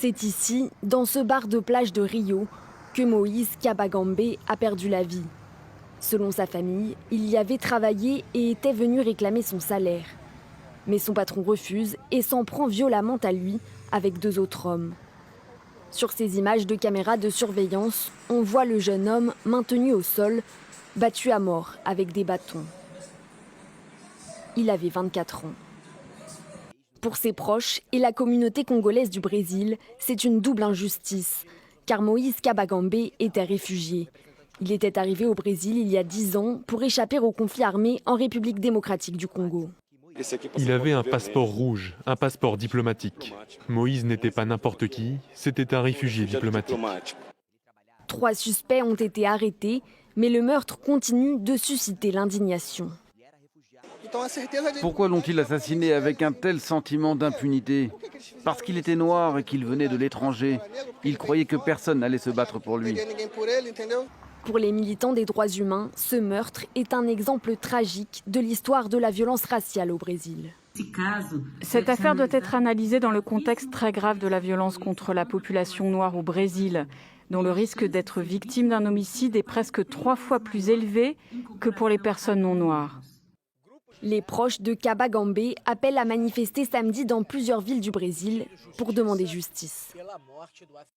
C'est ici, dans ce bar de plage de Rio, que Moïse Kabagambe a perdu la vie. Selon sa famille, il y avait travaillé et était venu réclamer son salaire. Mais son patron refuse et s'en prend violemment à lui avec 2 autres hommes. Sur ces images de caméras de surveillance, on voit le jeune homme maintenu au sol, battu à mort avec des bâtons. Il avait 24 ans. Pour ses proches et la communauté congolaise du Brésil, c'est une double injustice, car Moïse Kabagambe était réfugié. Il était arrivé au Brésil il y a 10 ans pour échapper au conflit armé en République démocratique du Congo. Il avait un passeport rouge, un passeport diplomatique. Moïse n'était pas n'importe qui, c'était un réfugié diplomatique. 3 suspects ont été arrêtés, mais le meurtre continue de susciter l'indignation. Pourquoi l'ont-ils assassiné avec un tel sentiment d'impunité? Parce qu'il était noir et qu'il venait de l'étranger. Il croyait que personne n'allait se battre pour lui. Pour les militants des droits humains, ce meurtre est un exemple tragique de l'histoire de la violence raciale au Brésil. Cette affaire doit être analysée dans le contexte très grave de la violence contre la population noire au Brésil, dont le risque d'être victime d'un homicide est presque 3 fois plus élevé que pour les personnes non noires. Les proches de Kabagambe appellent à manifester samedi dans plusieurs villes du Brésil pour demander justice.